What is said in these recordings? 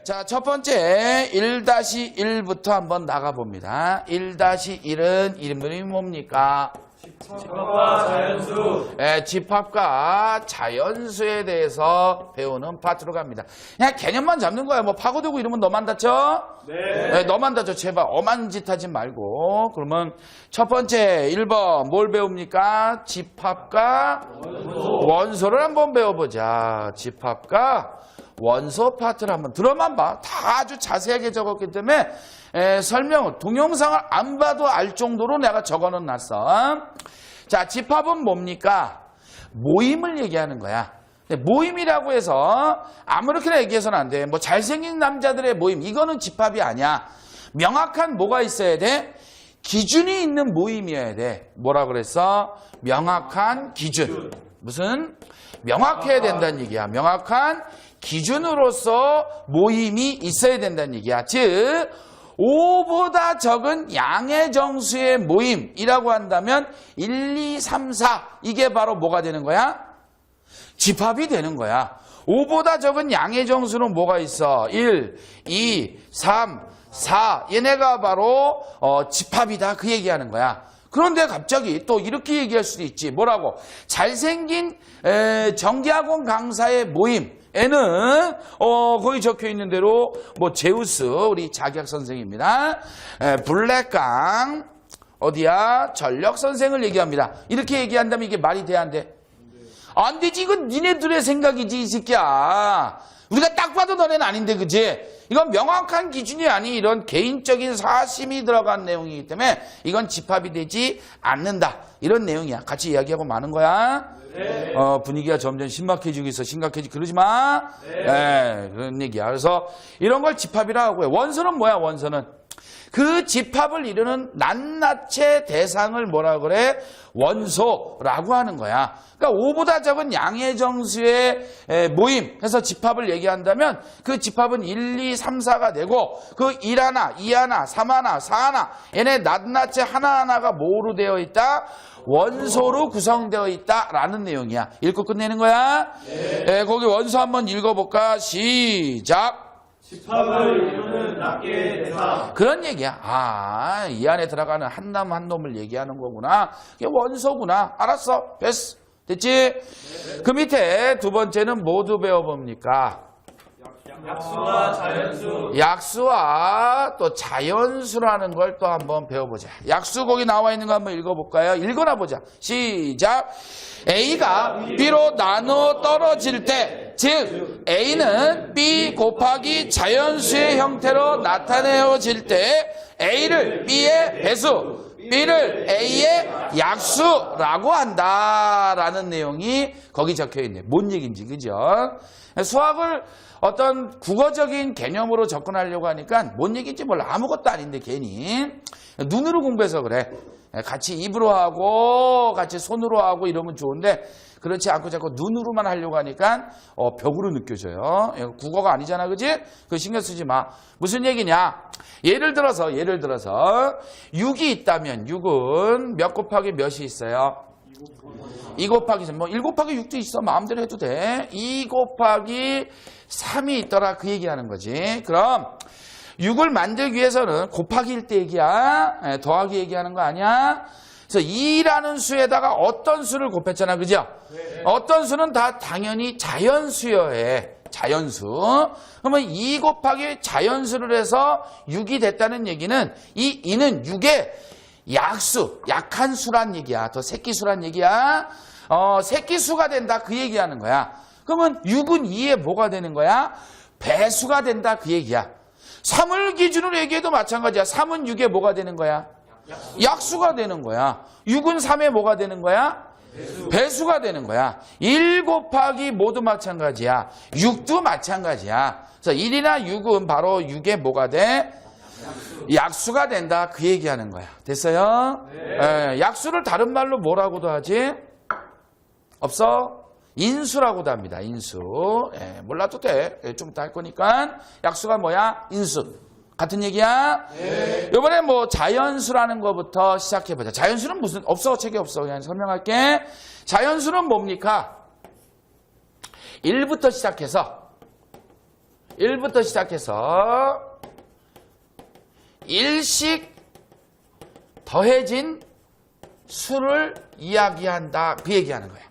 자, 첫 번째 1-1부터 한번 나가봅니다. 1-1은 이름이 뭡니까? 집합과 자연수. 네, 집합과 자연수에 대해서 배우는 파트로 갑니다. 그냥 개념만 잡는 거야. 뭐 파고들고 이러면 너만 다쳐? 네, 너만 다쳐. 제발 엄한 짓 하지 말고. 그러면 첫 번째 1번 뭘 배웁니까? 집합과 원소를 한번 배워보자. 집합과 원소 파트를 한번 들어만 봐. 다 아주 자세하게 적었기 때문에 설명을 동영상을 안 봐도 알 정도로 내가 적어는 놨어. 자, 집합은 뭡니까? 모임을 얘기하는 거야. 모임이라고 해서 아무렇게나 얘기해서는 안 돼. 뭐 잘생긴 남자들의 모임, 이거는 집합이 아니야. 명확한 뭐가 있어야 돼? 기준이 있는 모임이어야 돼. 뭐라 그랬어? 명확한 기준. 무슨? 명확해야 된다는 얘기야. 명확한 기준으로서 모임이 있어야 된다는 얘기야. 즉 5보다 적은 양의 정수의 모임이라고 한다면 1, 2, 3, 4 이게 바로 뭐가 되는 거야? 집합이 되는 거야. 5보다 적은 양의 정수는 뭐가 있어? 1, 2, 3, 4 얘네가 바로 집합이다 그 얘기하는 거야. 그런데 갑자기 또 이렇게 얘기할 수도 있지. 뭐라고? 잘생긴 정기학원 강사의 모임에는 거기 적혀 있는 대로 뭐 제우스 우리 자기학 선생입니다. 블랙강 어디야? 전력 선생을 얘기합니다. 이렇게 얘기한다면 이게 말이 돼 안 돼? 안 되지. 이건 니네들의 생각이지 이 새끼야. 우리가 딱 봐도 너네는 아닌데 그지? 이건 명확한 기준이 아닌 이런 개인적인 사심이 들어간 내용이기 때문에 이건 집합이 되지 않는다. 이런 내용이야. 같이 이야기하고 마는 거야. 네. 분위기가 점점 심각해지고 있어. 심각해지고 그러지 마. 네, 그런 얘기야. 그래서 이런 걸 집합이라고 하고요. 원소는 뭐야? 원소는 그 집합을 이루는 낱낱의 대상을 뭐라 그래? 원소라고 하는 거야. 그러니까 5보다 적은 양의 정수의 모임 해서 집합을 얘기한다면 그 집합은 1, 2, 3, 4가 되고 그 1 하나, 2 하나, 3 하나, 4 하나 얘네 낱낱이 하나하나가 뭐로 되어 있다? 원소로 구성되어 있다라는 내용이야. 읽고 끝내는 거야. 네, 거기 원소 한번 읽어볼까? 시작. 집합을 이루는 낱개의 대상. 그런 얘기야. 아, 이 안에 들어가는 한 남 한 놈을 얘기하는 거구나. 이게 원소구나. 알았어. 됐어. 됐지? 네. 그 밑에 두 번째는 모두 배워봅니까? 약수와 자연수. 약수와 또 자연수라는 걸 또 한번 배워보자. 약수 거기 나와 있는 거 한번 읽어볼까요? 읽어나 보자. 시작. A가 B로 나누어 떨어질 때, 즉 A는 B 곱하기 자연수의 형태로 나타내어질 때 A를 B의 배수, B를 A의 약수라고 한다라는 내용이 거기 적혀있네. 뭔 얘기인지, 그죠? 수학을 어떤 국어적인 개념으로 접근하려고 하니까 뭔 얘기인지 몰라. 아무것도 아닌데 괜히 눈으로 공부해서 그래. 같이 입으로 하고 같이 손으로 하고 이러면 좋은데 그렇지 않고 자꾸 눈으로만 하려고 하니까 벽으로 느껴져요. 국어가 아니잖아, 그지? 그거 신경 쓰지 마. 무슨 얘기냐? 예를 들어서 6이 있다면 6은 몇 곱하기 몇이 있어요? 2 곱하기 3, 뭐 1 곱하기 6도 있어. 마음대로 해도 돼. 2 곱하기 3이 있더라. 그 얘기하는 거지. 그럼 6을 만들기 위해서는 곱하기일 때 얘기야. 더하기 얘기하는 거 아니야? 그래서 2라는 수에다가 어떤 수를 곱했잖아. 그죠? 네. 어떤 수는 다 당연히 자연수여야 해. 자연수. 그러면 2 곱하기 자연수를 해서 6이 됐다는 얘기는 이 2는 6의 약수, 약한 수란 얘기야. 더 새끼수란 얘기야. 새끼수가 된다. 그 얘기하는 거야. 그러면 6은 2에 뭐가 되는 거야? 배수가 된다. 그 얘기야. 3을 기준으로 얘기해도 마찬가지야. 3은 6에 뭐가 되는 거야? 약수가 되는 거야. 6은 3에 뭐가 되는 거야? 배수가 되는 거야. 1 곱하기 모두 마찬가지야. 6도 마찬가지야. 그래서 1이나 6은 바로 6에 뭐가 돼? 약수가 된다. 그 얘기하는 거야. 됐어요? 네. 약수를 다른 말로 뭐라고도 하지? 없어? 인수라고도 합니다. 인수. 몰라도 돼. 좀 이따 할 거니까. 약수가 뭐야? 인수. 같은 얘기야? 네. 이번에 뭐 자연수라는 것부터 시작해보자. 자연수는 무슨? 없어. 책이 없어. 그냥 설명할게. 자연수는 뭡니까? 1부터 시작해서 1부터 시작해서 1씩 더해진 수를 이야기한다. 그 얘기하는 거야.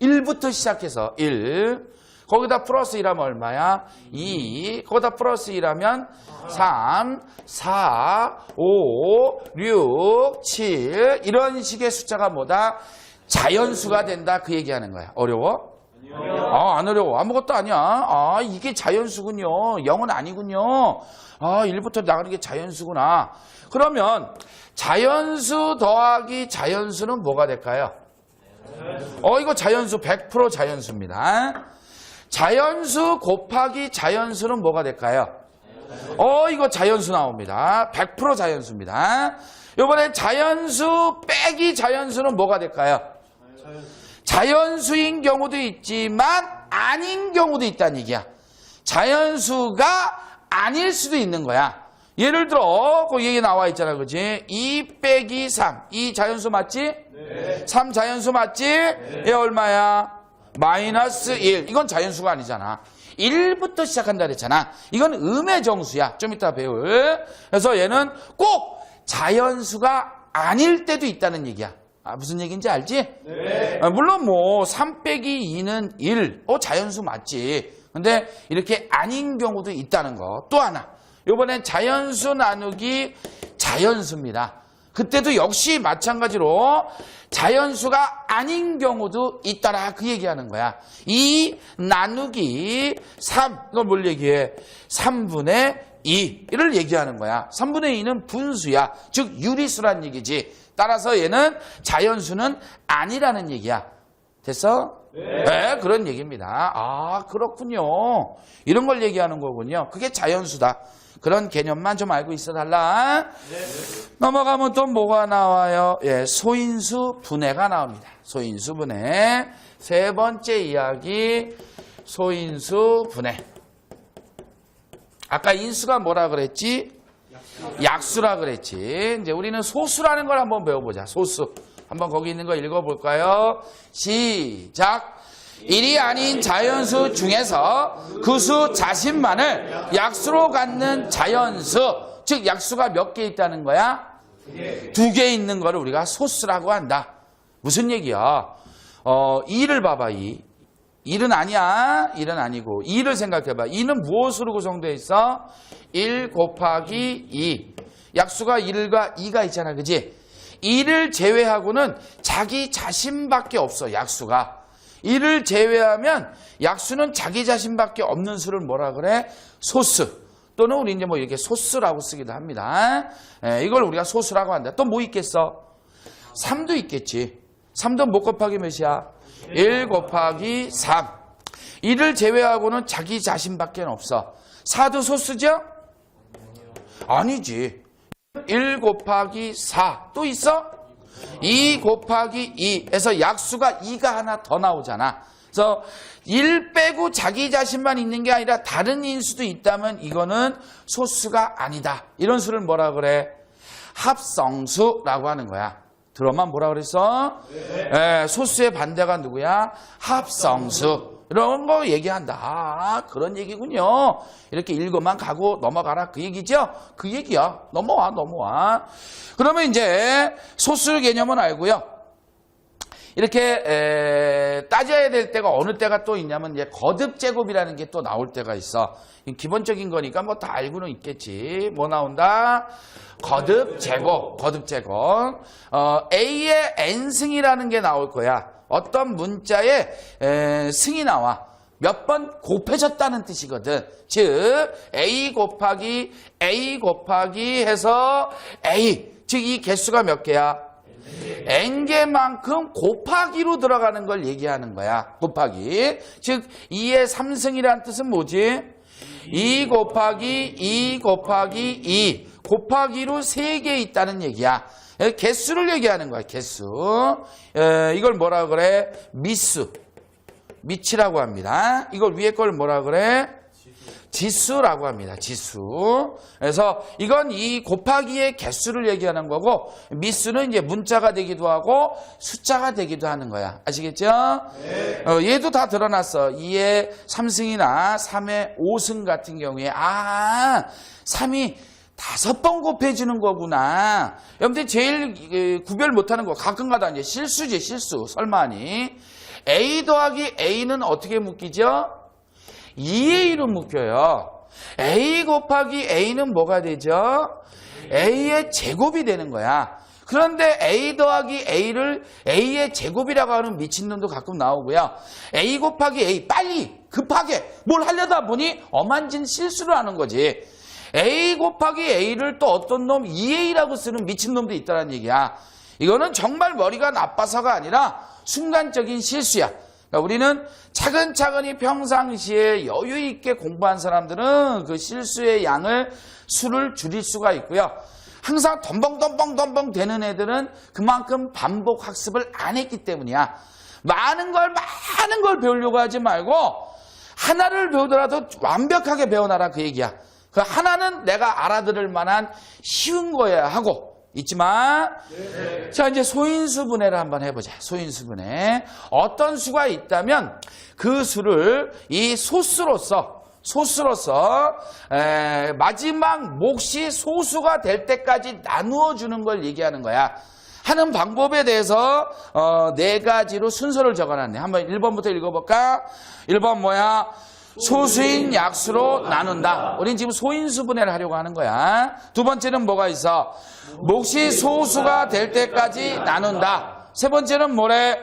1부터 시작해서 1. 거기다 플러스 1하면 얼마야? 2. 거기다 플러스 1하면 3, 4, 5, 6, 7. 이런 식의 숫자가 뭐다? 자연수가 된다. 그 얘기하는 거야. 어려워? 안 어려워. 아무것도 아니야. 이게 자연수군요. 0은 아니군요. 1부터 나가는 게 자연수구나. 그러면 자연수 더하기 자연수는 뭐가 될까요? 이거 자연수 100% 자연수입니다. 자연수 곱하기 자연수는 뭐가 될까요? 이거 자연수 나옵니다. 100% 자연수입니다. 이번에 자연수 빼기 자연수는 뭐가 될까요? 자연수인 경우도 있지만 아닌 경우도 있다는 얘기야. 자연수가 아닐 수도 있는 거야. 예를 들어 그 얘기 나와 있잖아, 그지? 2 빼기 3. 이 자연수 맞지? 네. 3 자연수 맞지? 네. 얘 얼마야? 마이너스 1. 이건 자연수가 아니잖아. 1부터 시작한다 그랬잖아. 이건 음의 정수야. 좀 이따 배울. 그래서 얘는 꼭 자연수가 아닐 때도 있다는 얘기야. 무슨 얘기인지 알지? 네. 물론 뭐 3 빼기 2는 1. 자연수 맞지. 근데 이렇게 아닌 경우도 있다는 거. 또 하나. 이번엔 자연수 나누기 자연수입니다. 그때도 역시 마찬가지로 자연수가 아닌 경우도 있다라. 그 얘기하는 거야. 2 나누기 3. 이걸 뭘 얘기해? 3분의 2를 얘기하는 거야. 3분의 2는 분수야. 즉 유리수란 얘기지. 따라서 얘는 자연수는 아니라는 얘기야. 됐어? 네, 그런 얘기입니다. 그렇군요. 이런 걸 얘기하는 거군요. 그게 자연수다. 그런 개념만 좀 알고 있어 달라. 넘어가면 또 뭐가 나와요? 소인수 분해가 나옵니다. 소인수 분해. 세 번째 이야기, 소인수 분해. 아까 인수가 뭐라 그랬지? 약수라 그랬지. 이제 우리는 소수라는 걸 한번 배워보자. 소수. 한번 거기 있는 거 읽어볼까요? 시작. 1이 아닌 자연수 중에서 그 수 자신만을 약수로 갖는 자연수. 즉 약수가 몇 개 있다는 거야? 2개 있는 거를 우리가 소수라고 한다. 무슨 얘기야? 2를 봐봐. 1은 아니야. 1은 아니고 2를 생각해봐. 2는 무엇으로 구성되어 있어? 1 곱하기 2. 약수가 1과 2가 있잖아. 그지? 2를 제외하고는 자기 자신밖에 없어. 약수가. 2를 제외하면 약수는 자기 자신밖에 없는 수를 뭐라 그래? 소수. 또는 우리 이제 뭐 이렇게 소수라고 쓰기도 합니다. 이걸 우리가 소수라고 한다. 또 뭐 있겠어? 3도 있겠지. 3도 뭐 곱하기 몇이야? 1 곱하기 3. 2를 제외하고는 자기 자신밖에 없어. 4도 소수죠? 아니지. 1 곱하기 4. 또 있어? 2 곱하기 2에서 약수가 2가 하나 더 나오잖아. 그래서 1 빼고 자기 자신만 있는 게 아니라 다른 인수도 있다면 이거는 소수가 아니다. 이런 수를 뭐라 그래? 합성수라고 하는 거야. 들어만 뭐라 그랬어? 소수의 반대가 누구야? 합성수. 이런 거 얘기한다. 그런 얘기군요. 이렇게 읽어만 가고 넘어가라. 그 얘기죠? 그 얘기야. 넘어와. 그러면 이제 소수 개념은 알고요. 이렇게 따져야 될 때가 어느 때가 또 있냐면 이제 거듭 제곱이라는 게 또 나올 때가 있어. 기본적인 거니까 뭐 다 알고는 있겠지. 뭐 나온다? 거듭 제곱. A의 n승이라는 게 나올 거야. 어떤 문자에 승이 나와. 몇 번 곱해졌다는 뜻이거든. 즉 A 곱하기 해서 A. 즉 이 개수가 몇 개야? n개만큼 곱하기로 들어가는 걸 얘기하는 거야. 곱하기. 즉 2의 3승이라는 뜻은 뭐지? 2 곱하기 2 곱하기로 3개 있다는 얘기야. 개수를 얘기하는 거야. 개수. 이걸 뭐라 그래? 미수. 미치라고 합니다. 이걸 위에 걸 뭐라 그래? 지수라고 합니다. 지수. 그래서 이건 이 곱하기의 개수를 얘기하는 거고 미수는 이제 문자가 되기도 하고 숫자가 되기도 하는 거야. 아시겠죠? 네. 얘도 다 드러났어. 2의 3승이나 3의 5승 같은 경우에 3이 5번 곱해지는 거구나. 여러분들 제일 구별 못하는 거 가끔가다 이제 실수지 실수. 설마니. A 더하기 A는 어떻게 묶이죠? 2A로 묶여요. A 곱하기 A는 뭐가 되죠? A의 제곱이 되는 거야. 그런데 A 더하기 A를 A의 제곱이라고 하는 미친놈도 가끔 나오고요. A 곱하기 A 빨리 급하게 뭘 하려다 보니 엄한진 실수를 하는 거지. A 곱하기 A를 또 어떤 놈 2A라고 쓰는 미친놈도 있다는 얘기야. 이거는 정말 머리가 나빠서가 아니라 순간적인 실수야. 그러니까 우리는 차근차근히 평상시에 여유 있게 공부한 사람들은 그 실수의 양을 수를 줄일 수가 있고요. 항상 덤벙 되는 애들은 그만큼 반복 학습을 안 했기 때문이야. 많은 걸 배우려고 하지 말고 하나를 배우더라도 완벽하게 배워놔라 그 얘기야. 그 하나는 내가 알아들을 만한 쉬운 거야 하고 있지만 자 이제 소인수분해를 한번 해보자. 소인수분해. 어떤 수가 있다면 그 수를 이 소수로서 마지막 몫이 소수가 될 때까지 나누어 주는 걸 얘기하는 거야. 하는 방법에 대해서 4가지로 순서를 적어놨네. 한번 1번부터 읽어볼까? 1번 뭐야? 소수인 약수로 나눈다. 우린 지금 소인수분해를 하려고 하는 거야. 두 번째는 뭐가 있어? 몫이 소수가 될 때까지 나눈다. 세 번째는 뭐래?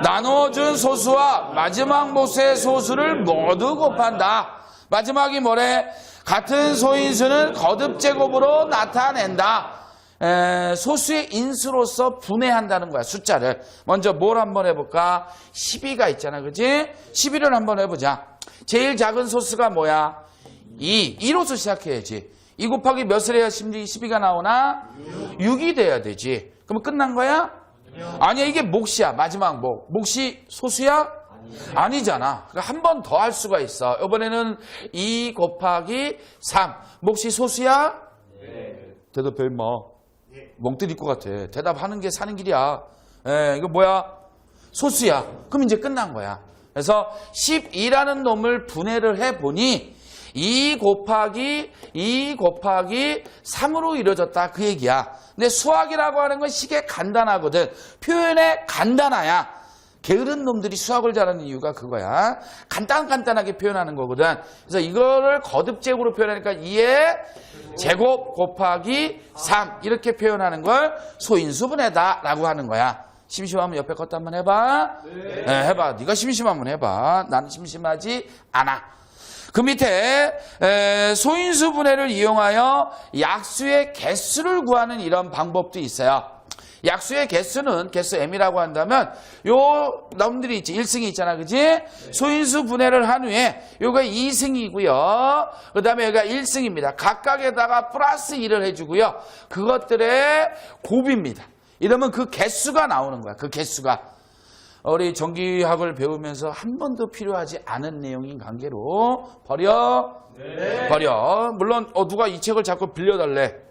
나누어준 소수와 마지막 몫의 소수를 모두 곱한다. 마지막이 뭐래? 같은 소인수는 거듭제곱으로 나타낸다. 소수의 인수로서 분해한다는 거야. 숫자를. 먼저 뭘 한번 해볼까? 12가 있잖아. 그치? 12를 한번 해보자. 제일 작은 소수가 뭐야? 2로서 시작해야지. 2 곱하기 몇을 해야 12가 나오나? 6이 돼야 되지. 그럼 끝난 거야? 아니야. 이게 몫이야. 마지막 몫. 몫이 소수야? 아니잖아. 한 번 더 할 수가 있어. 이번에는 2 곱하기 3. 몫이 소수야? 대답해 임마. 멍때릴 것 같아. 대답하는 게 사는 길이야. 이거 뭐야? 소수야. 그럼 이제 끝난 거야. 그래서 12라는 놈을 분해를 해보니 2 곱하기 3으로 이루어졌다 그 얘기야. 근데 수학이라고 하는 건 시계 간단하거든. 표현에 간단하야. 게으른 놈들이 수학을 잘하는 이유가 그거야. 간단하게 표현하는 거거든. 그래서 이거를 거듭제곱으로 표현하니까 2의 제곱 곱하기 3 이렇게 표현하는 걸 소인수분해다라고 하는 거야. 심심하면 옆에 것도 한번 해봐. 네, 해봐. 네가 심심하면 해봐. 나는 심심하지 않아. 그 밑에 소인수분해를 이용하여 약수의 개수를 구하는 이런 방법도 있어요. 약수의 개수는 개수 m이라고 한다면 요 놈들이 있지. 1승이 있잖아. 그지? 소인수 분해를 한 후에 요가 2승이고요. 그 다음에 여기가 1승입니다. 각각에다가 플러스 1을 해주고요. 그것들의 곱입니다. 이러면 그 개수가 나오는 거야. 그 개수가. 우리 정기학을 배우면서 한 번도 필요하지 않은 내용인 관계로 버려. 물론 누가 이 책을 자꾸 빌려달래.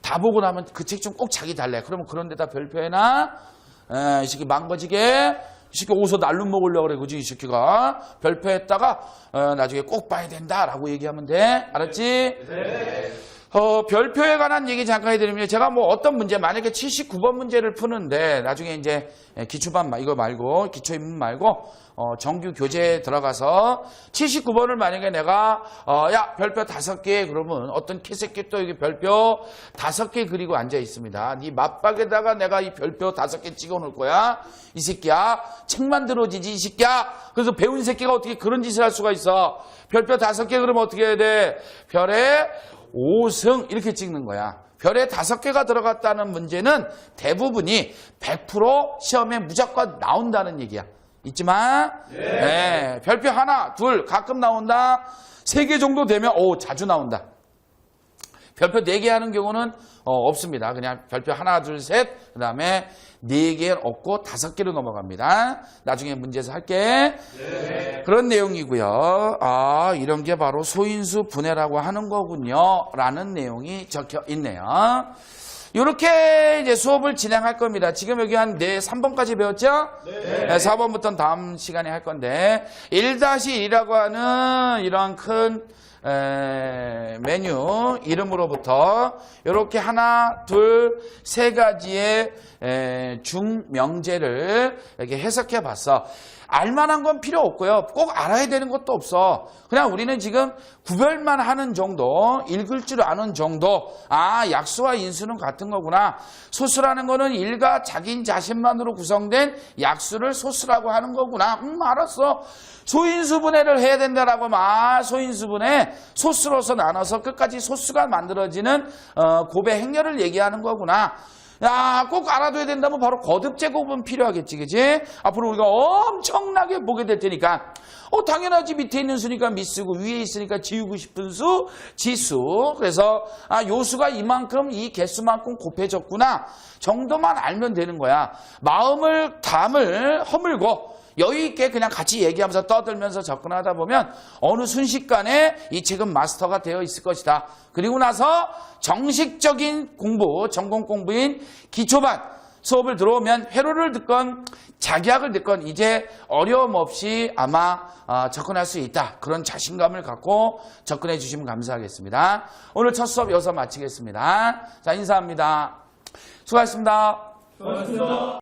다 보고 나면 그 책 좀 꼭 자기 달래. 그러면 그런 데다 별표해놔. 이 새끼 망가지게. 이 새끼 어디서 날름 먹으려고 그래. 그지? 이 새끼가. 별표했다가 나중에 꼭 봐야 된다라고 얘기하면 돼. 알았지? 네. 별표에 관한 얘기 잠깐 해드리면 제가 뭐 어떤 문제 만약에 79번 문제를 푸는데 나중에 이제 기초반 이거 말고 기초인문 말고 정규 교재에 들어가서 79번을 만약에 내가 야 별표 5개 그러면 어떤 개새끼 또 여기 별표 5개 그리고 앉아 있습니다. 네 맞박에다가 내가 이 별표 5개 찍어 놓을 거야. 이 새끼야 책만 들어지지 이 새끼야. 그래서 배운 새끼가 어떻게 그런 짓을 할 수가 있어. 별표 5개 그러면 어떻게 해야 돼? 별에 5승 이렇게 찍는 거야. 별에 5개가 들어갔다는 문제는 대부분이 100% 시험에 무조건 나온다는 얘기야. 있지만 네, 별표 하나, 둘 가끔 나온다. 3개 정도 되면 자주 나온다. 별표 4개 하는 경우는 없습니다. 그냥 별표 하나, 둘, 셋, 그 다음에 4개 없고 5개로 넘어갑니다. 나중에 문제에서 할게. 네. 그런 내용이고요. 아, 이런 게 바로 소인수 분해라고 하는 거군요. 라는 내용이 적혀 있네요. 이렇게 이제 수업을 진행할 겁니다. 지금 여기 한 3번까지 배웠죠? 네. 4번부터는 다음 시간에 할 건데 1-1이라고 하는 이런 큰 메뉴 이름으로부터 이렇게 하나, 둘, 3가지의 중명제를 이렇게 해석해 봤어. 알만한 건 필요 없고요. 꼭 알아야 되는 것도 없어. 그냥 우리는 지금 구별만 하는 정도, 읽을 줄 아는 정도. 아, 약수와 인수는 같은 거구나. 소수라는 거는 일가 자기인 자신만으로 구성된 약수를 소수라고 하는 거구나. 알았어. 소인수분해를 해야 된다라고 하면 소인수분해 소수로서 나눠서 끝까지 소수가 만들어지는 곱의 행렬을 얘기하는 거구나. 야, 꼭 알아둬야 된다면 바로 거듭 제곱은 필요하겠지, 그지? 앞으로 우리가 엄청나게 보게 될 테니까. 당연하지. 밑에 있는 수니까 밑수고 위에 있으니까 지우고 싶은 수, 지수. 그래서 요수가 이만큼 이 개수만큼 곱해졌구나 정도만 알면 되는 거야. 담을 허물고 여유 있게 그냥 같이 얘기하면서 떠들면서 접근하다 보면 어느 순식간에 이 책은 마스터가 되어 있을 것이다. 그리고 나서 정식적인 공부, 전공 공부인 기초반 수업을 들어오면 회로를 듣건 자기학을 듣건 이제 어려움 없이 아마 접근할 수 있다. 그런 자신감을 갖고 접근해 주시면 감사하겠습니다. 오늘 첫 수업 여기서 마치겠습니다. 자, 인사합니다. 수고하셨습니다. 수고하셨습니다.